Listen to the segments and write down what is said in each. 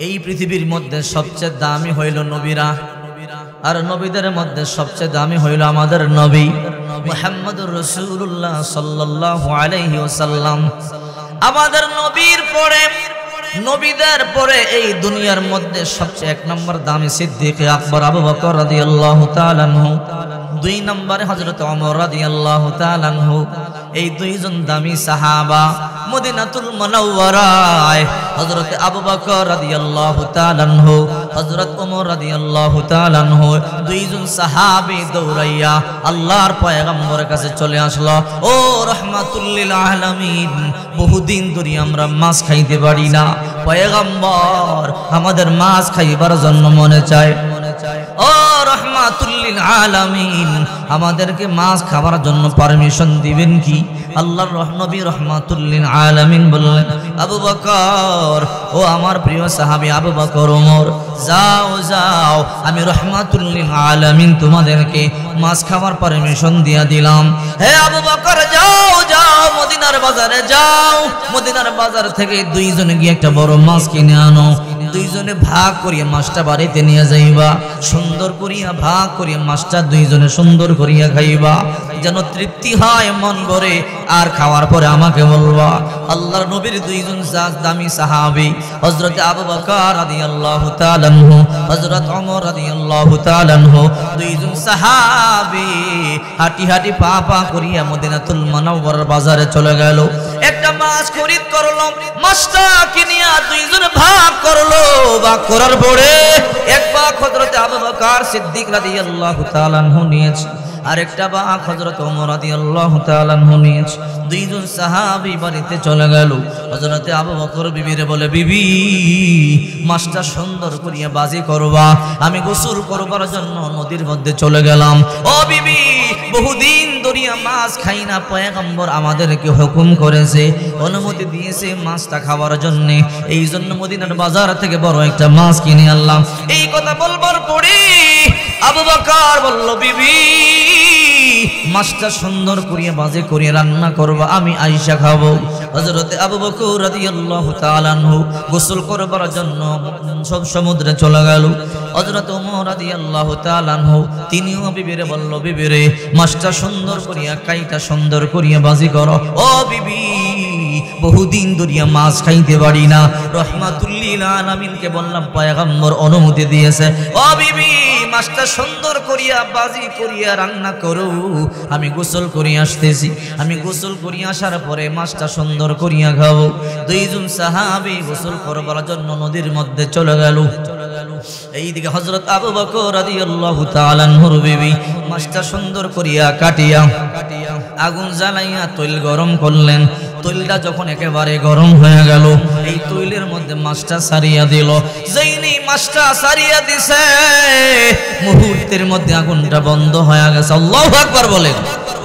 এই পৃথিবীর মধ্যে সবচেয়ে দামি হইল নবীরা, আর নবীদের মধ্যে সবচেয়ে দামি হইল আমাদের নবী মুহাম্মদুর রাসূলুল্লাহ সাল্লাল্লাহু আলাইহি ওয়াসাল্লাম। আমাদের নবীর পরে, নবীদের পরে এই দুনিয়ার মধ্যে সবচেয়ে এক নম্বর দামি সিদ্দিক আকবর আবু বকর রাদিয়াল্লাহু তাআলা আনহু, দুই নম্বরে হযরত ওমর রাদিয়াল্লাহু তাআলা আনহু। এই দুইজন দামি সাহাবা মদিনাতুল মুনাওয়ারায় হযরত আবু বকর রাদিয়াল্লাহু তাআলা আনহু, হযরত ওমর রাদিয়াল্লাহু তাআলা আনহু, দুইজন সাহাবী দৌড়াইয়া আল্লাহর পয়গম্বরের কাছে চলে আসলো। ও রাহমাতুল লিল আলামিন, বহুদিন ধরে আমরা মাছ খাইতে পারি না, পয়গম্বর আমাদের মাছ খাইবার জন্য মনে চায়। ও রাহমাতুল লিল আলামিন, আমাদেরকে মাছ খাবার জন্য পারমিশন দিবেন কি? আল্লাহর নবী রাহমাতুল লিল আলামিন বললেন, আবু বকর, ও আমার প্রিয় সাহাবী আবু বকর, ওমর, যাও যাও, আমি রাহমাতুল লিল আলামিন তোমাদেরকে মাছ খাবার পারমিশন দিয়া দিলাম। হে আবু বকর, যাও যাও, মদিনার বাজারে যাও, মদিনার বাজার থেকে দুইজনে গিয়ে একটা বড় মাছ কিনে আনো, দুইজনে ভাগ করিয়া মাছটা বাড়িতে নিয়ে যাইবা, সুন্দর করিয়া ভাগ করিয়া মাছটা দুইজনে সুন্দর করিয়া খাইবা, যেন তৃপ্তি হয় মন ভরে, আর খাওয়ার পরে আমাকে বলবা। আল্লাহর নবীর দুইজন দামি সাহাবী হযরত আবু বকর রাদিয়াল্লাহু তাআলা আনহু, হযরত ওমর রাদিয়াল্লাহু তাআলা আনহু, দুইজন সাহাবী হাঁটি হাঁটি পা পা করিয়া মদিনাতুল মুনাওয়ারার বাজারে চলে গেল। একটা মাছ খরিদ করলো, মাছটা কিনিয়া দুইজন ভাগ করলো, ভাগ করার পরে এক ভাগ হযরত আবু বকর সিদ্দিক রাদিয়াল্লাহু তাআলা আনহু নিয়েছে, আরেকটা ভাগ হযরত ওমর রাদিয়াল্লাহু তাআলা আনহু নিয়েছে। দুইজন সাহাবী বাড়িতে চলে গেল। হযরত আবু বকর বিবিরে বলে, বিবি, মাছটা সুন্দর করিয়া বাজি করবা, আমি গোসল করবার জন্য নদীর মধ্যে চলে গেলাম। ও বিবি, বহুদিন ধরে মাছ খাই না, পয়গম্বর আমাদেরকে হুকুম করেছে, অনুমতি দিয়েছে মাছটা খাওয়ার জন্য, এই জন্য মদিনার বাজার থেকে বড় একটা মাছ কিনে আনলাম। এই কথা বলবার পরে আবু বকর বলল, বিবি, মাছটা সুন্দর করিয়া বাজে করিয়া রান্না করবা, আমি আয়েশা খাবো। হযরত আবু বকর রাদিয়াল্লাহু তাআলা আনহু গোসল করবার জন্য সব সমুদ্রে চলে গেল। হযরত ওমর রাদিয়াল্লাহু তাআলা আনহু তিনিও বিবিরে বলল, বিবিরে, মাছটা সুন্দর করিয়া কাইটা সুন্দর করিয়া বাজি করো। ও বিবি, বহুদিন ধরিয়া মাছ খাইতে পারি না, রাহমাতুল লিল আলামিনকে বললাম, পয়গম্বর অনুমতি দিয়েছে। ও বিবি, মাছটা সুন্দর করিয়া বাজি করিয়া রান্না করো, আমি গোসল করিয়া আসতেছি, আমি গোসল করিয়া আসার পরে মাছটা সুন্দর করিয়া খাবো। দুইজন সাহাবী গোসল করবার জন্য নদীর মধ্যে চলে গেল। এইদিকে হযরত আবু বকর রাদিয়াল্লাহু তাআলা আনহুর বিবি মাছটা সুন্দর করিয়া কাটিয়া আগুন জ্বালাইয়া তৈল গরম করলেন। তৈলটা যখন একেবারে গরম হয়ে গেল, এই তৈলের মধ্যে মাছটা সারিয়া দিল। যেইনি মাছটা সারিয়া দিছে, মুহূর্তের মধ্যে আগুনটা বন্ধ হয়ে গেছে। আল্লাহু আকবার বলেন।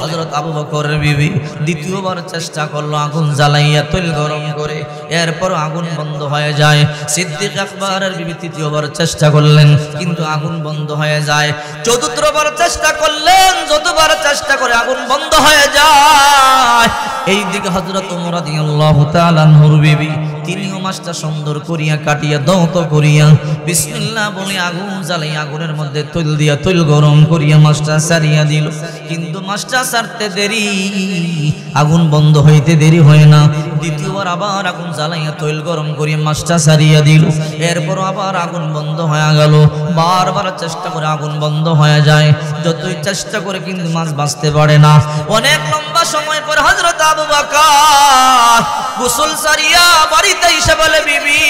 হযরত আবু বকরের বিবি দ্বিতীয়বার চেষ্টা করলো আগুন জ্বালাইয়া তৈল গরম করে, এরপর আগুন বন্ধ হয়ে যায়। সিদ্দিক আকবরের বিবি তৃতীয়বার চেষ্টা করলেন, কিন্তু আগুন বন্ধ হয়ে যায়। চতুর্থবার চেষ্টা করলেন, যতবার চেষ্টা করে আগুন বন্ধ হয়ে যায়। এইদিকে হযরত ওমর রাদিয়াল্লাহু তাআলা আনহুর বিবি তিনিও মাছটা সুন্দর করিয়া কাটিয়া দৌত করিয়া বিসমিল্লাহ বলে আগুন জ্বালাই আগুনের মধ্যে তৈল দিয়া তৈল গরম করিয়া মাছটা সারিয়া দিল। কিন্তু মাছটা সারতে দেরি, আগুন বন্ধ হইতে দেরি হয় না। দ্বিতীয়বার আবার আগুন জ্বালাইয়া তৈল গরম করিয়া মাছটা সারিয়া দিল, এরপর আবার আগুন বন্ধ হয়ে গেল। বারবার চেষ্টা করে আগুন বন্ধ হয়ে যায়, যতই চেষ্টা করে কিন্তু মাছ বাঁচতে পারে না। অনেক লম্বা সময় পর হযরত আবু বকর গোসল সারিয়া বাড়িতে এসে বলে, বিবি,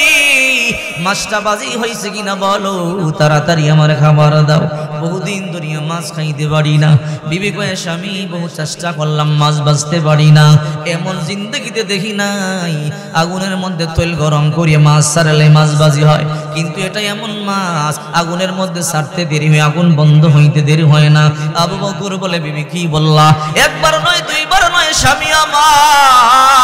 মাছটা বাজি হয়েছে কিনা বলো, তাড়াতাড়ি আমার খাবার দাও, বহুদিন ধরে মাছ খাইতে পারি না। বিবি কয়ে, স্বামী, বহু চেষ্টা করলাম মাছ বাঁচতে পারি না, এমন জিন্দগিতে দেখি নাই আগুনের মধ্যে তৈল গরম করিয়ে মাছ সারালে মাছ বাজি হয়, কিন্তু এটা এমন মাছ আগুনের মধ্যে সারতে দেরি হয়, আগুন বন্ধ হইতে দেরি হয় না। আবু বকর বলে, বিবি কি বললা? একবার নয়, দুইবার নয়, স্বামী আমার,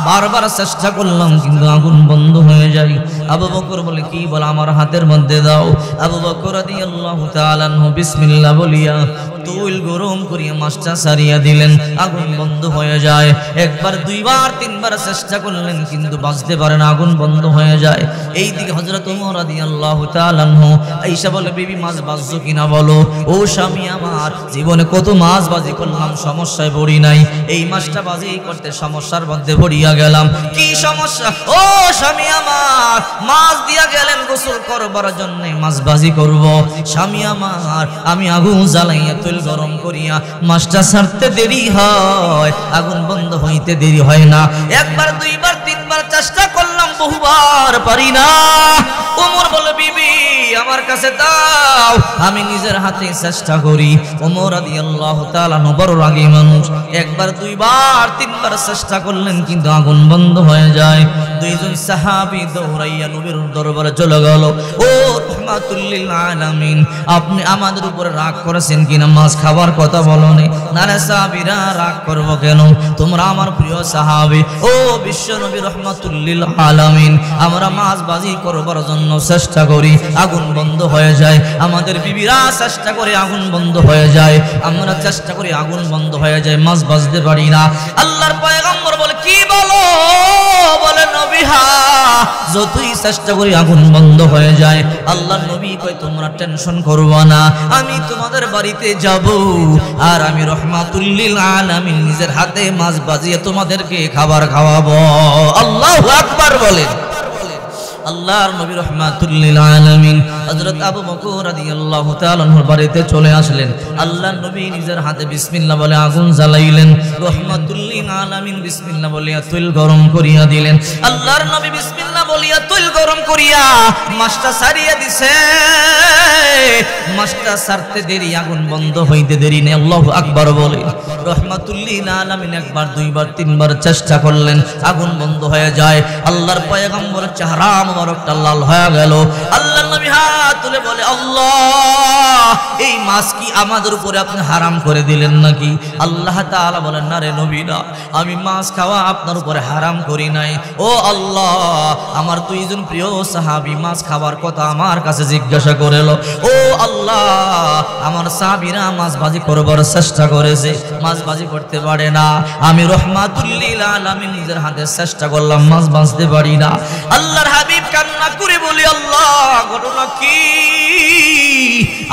বারবার চেষ্টা করলাম কিন্তু আগুন বন্ধ হয়ে যায়। আবু বকর বলে, কি বল, আমার হাতের মধ্যে দাও। আবু বকর রাদিয়াল্লাহু তাআলা আনহু বিসমিল্লাহ বলিয়া তৈল গরম করিয়া মাছটা ছাড়িয়া দিলেন, আগুন বন্ধ হয়ে যায়। একবার দুইবার তিনবার চেষ্টা করলেন কিন্তু বাঁচতে পারেন, আগুন বন্ধ হয়ে যায়। এইদিকে হযরত ওমর রাদিয়াল্লাহু তাআলা আনহু আয়েশা বলে, বিবি মাছ বাজছো কিনা বলো। ও স্বামী আমার, জীবনে কত মাছ বাজি করলাম, সমস্যায় পড়ি নাই, এই মাছটা বাজি করতে সমস্যার মধ্যে পড়িয়া গেলাম। কি সমস্যা? ও স্বামী আমার, মাছ দিয়া গেলেন গোসল করবার জন্য, মাছ বাজি করব। স্বামী আমার, আমি আগুন জ্বালাইয়া তেল গরম করিয়া মাছটা ছাড়তে দেরি হয়, আগুন বন্ধ হইতে দেরি হয় না। একবার দুইবার তিনবার চেষ্টা করলাম, বহুবার পারি না। ওমর বলে, বিবি আমার কাছে দাও, আমি নিজের হাতে চেষ্টা করি। ওমর রাদিয়াল্লাহু তাআলা বড় রাগী মানুষ, একবার দুইবার তিনবার চেষ্টা করলেন কিন্তু আগুন বন্ধ হয়ে যায়। দুইজন সাহাবী দৌড়াইয়া নবীর দরবারে চলে গেল। ও রাহমাতুল লিল আলামিন, আপনি আমাদের উপরে রাগ করেছেন কিনা? মাছ খাবার কথা বলনি। না রে সাহাবীরা, রাগ করব কেন? তোমরা আমার প্রিয় সাহাবী। ও বিশ্ব নবী রাহমাতুল লিল আলামিন, আমরা মাছ বাজি করবার জন্য চেষ্টা করি, আগুন বন্ধ হয়ে যায়। আমাদের বিবিরা চেষ্টা করে, আগুন বন্ধ হয়ে যায়। আমরা চেষ্টা করি, আগুন বন্ধ হয়ে যায়, মাছ বাজতে পারি না। আল্লাহর পয়গম্বর বলে, কি বলো? বলে, নবী হ্যাঁ, যতই চেষ্টা করি আগুন বন্ধ হয়ে যায়। আল্লাহর নবী কয়, তোমরা টেনশন করবা না, আমি তোমাদের বাড়িতে যাব, আর আমি রাহমাতুল লিল আলামিন নিজের হাতে মাছ বাজিয়ে তোমাদেরকে খাবার খাওয়াবো। আল্লাহু আকবার বলেন। আল্লাহর নবী রাহমাতুল লিল আলামিন হযরত আবু বকর রাদিয়াল্লাহু তাআলা আনহুর বাড়িতে চলে আসলেন। আল্লাহর নবী নিজের হাতে বিসমিল্লাহ বলে আগুন জ্বালাইলেন। রাহমাতুল লিল আলামিন বিসমিল্লাহ বলিয়া তেল গরম করিয়া দিলেন। আল্লাহর নবী বিসমিল্লাহ বলিয়া তেল গরম করিয়া মাছটা ছাড়িয়ে দিছে। মাছটা ছাড়তে দেরি, আগুন বন্ধ হইতে দেরি নেই। আল্লাহু আকবার বলে। রাহমাতুল লিল আলামিন একবার দুইবার তিনবার চেষ্টা করলেন, আগুন বন্ধ হয়ে যায়। আল্লাহর পয়গম্বরের চেহারা মোবারকটা লাল হয়ে গেল। আল্লাহর নবী হাত তুলে বলে, আল্লাহ, এই মাছ কি আমাদের উপরে আপনি হারাম করে দিলেন নাকি? আল্লাহ তাআলা বলেন, না রে নবী না, আমি মাছ খাওয়া আপনার উপরে হারাম করি নাই। ও আল্লাহ, আমার দুইজন প্রিয় সাহাবী মাছ খাবার কথা আমার কাছে জিজ্ঞাসা করেল। ও আল্লাহ, আমার সাহাবীরা মাছ বাজি করবার চেষ্টা করেছে, মাছ বাজি করতে পারে না। আমি রাহমাতুল লিল আলামিন নিজের হাতে চেষ্টা করলাম, মাছ বাঁচতে পারি না। আল্লাহর হাবিব কান্না করে বলি, আল্লাহ, ঘটনা কি?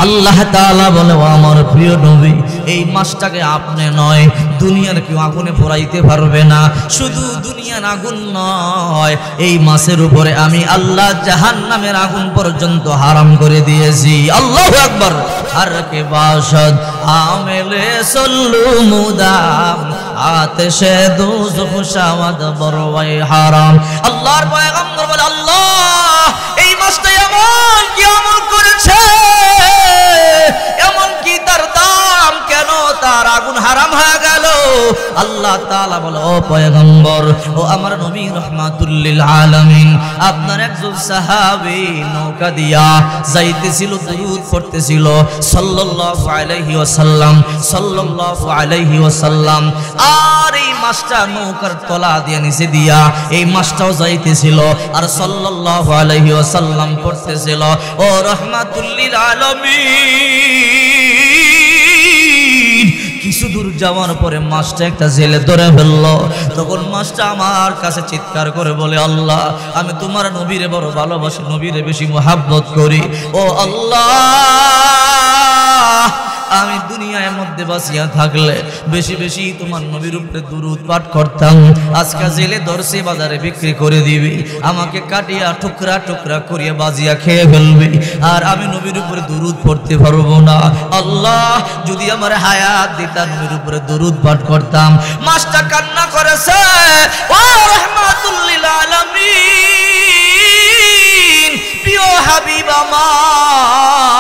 আল্লাহ তাআলা বলে, ও আমার প্রিয় নবী, এই মাছটাকে আপনি নয়, দুনিয়ার কেউ আগুনে পোড়াইতে পারবে না। শুধু দুনিয়ার আগুন নয়, এই মাছের উপরে আমি আল্লাহ জাহান্নামের আগুন পর্যন্ত হারাম করে দিয়েছি। আল্লাহু আকবার। আর কে বাসদ আমেলে সল্লু মুদাম, আতেশে দুজখ শাওয়াদ বরওয়াই হারাম। আল্লাহর পয়গম্বর বলে, আল্লাহ, এই মাছটা এমন কি আমল করেছে, এমন কি তার দাম, কেন তার আগুন হারাম হয়ে গেল? আল্লাহ তাআলা বলে, ও পয়গম্বর, ও আমার নবী রাহমাতুল লিল আলামিন, আপনার একজন সাহাবী নৌকা দিয়া যাইতেছিল, দুরূদ পড়তেছিল সাল্লাল্লাহু আলাইহি ওয়াসাল্লাম, সাল্লাল্লাহু আলাইহি ওয়াসাল্লাম। আর এই মাছটা নৌকার তলা দিয়ে নিচে দিয়া এই মাছটাও যাইতেছিল, আর সাল্লাল্লাহু আলাইহি ওয়াসাল্লাম পড়তেছিল, ও রাহমাতুল লিল আলামিন। কিছু দূর যাওয়ার পরে মাছটা একটা জেলে ধরে ফেললো। তখন মাছটা আমার কাছে চিৎকার করে বলে, আল্লাহ, আমি তোমার নবীরে বড় ভালোবাসি, নবীরে বেশি মুহাব্বত করি। ও আল্লাহ, আমি দুনিয়ার মধ্যে বাঁচিয়া থাকলে বেশি বেশি তোমার নবীর উপরে দুরূদ পাঠ করতাম। আজকে জেলে ধরছে, বাজারে বিক্রি করে দিবি, আমাকে কাটিয়া টুকরা টুকরা করিয়া বাজিয়া খেয়ে ফেলবি, আর আমি নবীর উপরে দুরূদ পড়তে পারবো না। আল্লাহ, যদি আমার হায়াত দিতা, নবীর উপরে দুরূদ পাঠ করতাম। মাছটা কান্না করেছে, ও রাহমাতুল লিল আলামিন, প্রিয় হাবিব আমার,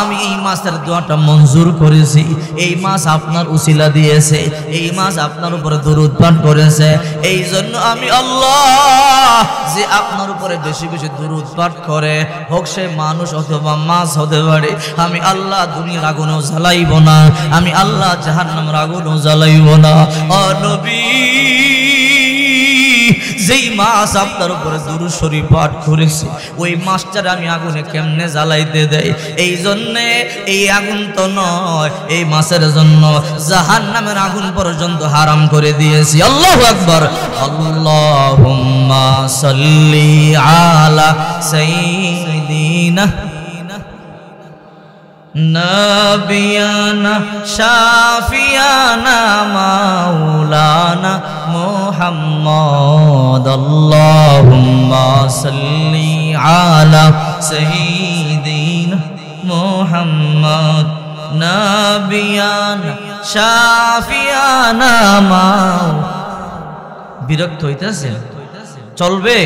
আমি এই মাছের দোয়াটা মঞ্জুর করেছি। এই মাছ আপনার উসিলা দিয়েছে, এই মাছ আপনার উপরে দরুদ পাঠ করেছে। এই জন্য আমি আল্লাহ, যে আপনার উপরে বেশি বেশি দরুদ পাঠ করে, হোক সে মানুষ অথবা মাছ হতে পারে, আমি আল্লাহ দুনিয়ার আগুনও জ্বালাইব না, আমি আল্লাহ জাহান্নামের আগুনও জ্বালাইব না। ও নবী, যেই মাছ আপনার উপরে দুরূদ শরীফ পাঠ করেছে ওই মাছটার আমি আগুনে কেমনে জ্বালাইতে দেই। এই জন্যে এই আগুন তো নয়, এই মাছের জন্য জাহান্নামের আগুন পর্যন্ত হারাম করে দিয়েছি। আল্লাহু আকবার। আল্লাহুম্মা সাল্লি আলা সাইয়্যিদিনা নবিয়ানা শাফিয়ানা মাওলানা মুহাম্মদ। আল্লাহুম্মা সাল্লি আলা সাইয়্যিদিনা মুহাম্মদ নবিয়ানা শাফিয়ানা বিরক্ত হইতেছে? চলবে?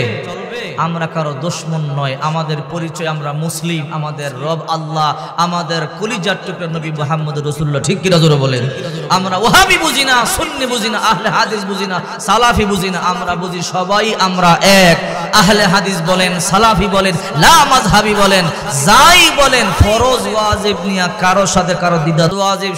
আমরা কারো দুশমন নয়, আমাদের পরিচয় আমরা মুসলিম, আমাদের রব আল্লাহ, আমাদের কলিজার টুকরা নবী মুহাম্মদ রাসূলুল্লাহ। ঠিক কি রাজুরা বলেন? আমরা ওহাবি বুঝি না, সুন্নি বুঝি না, আহলে হাদিস বুঝি না, সালাফি বুঝি না, আমরা বুঝি সবাই আমরা এক। আহলে হাদিস বলেন, সালাফি বলেন, লা মাযহাবি বলেন, যাই বলেন, ফরজ ওয়াজিব নিয়ে কারো সাথে কারো দ্বিধা ওয়াজিব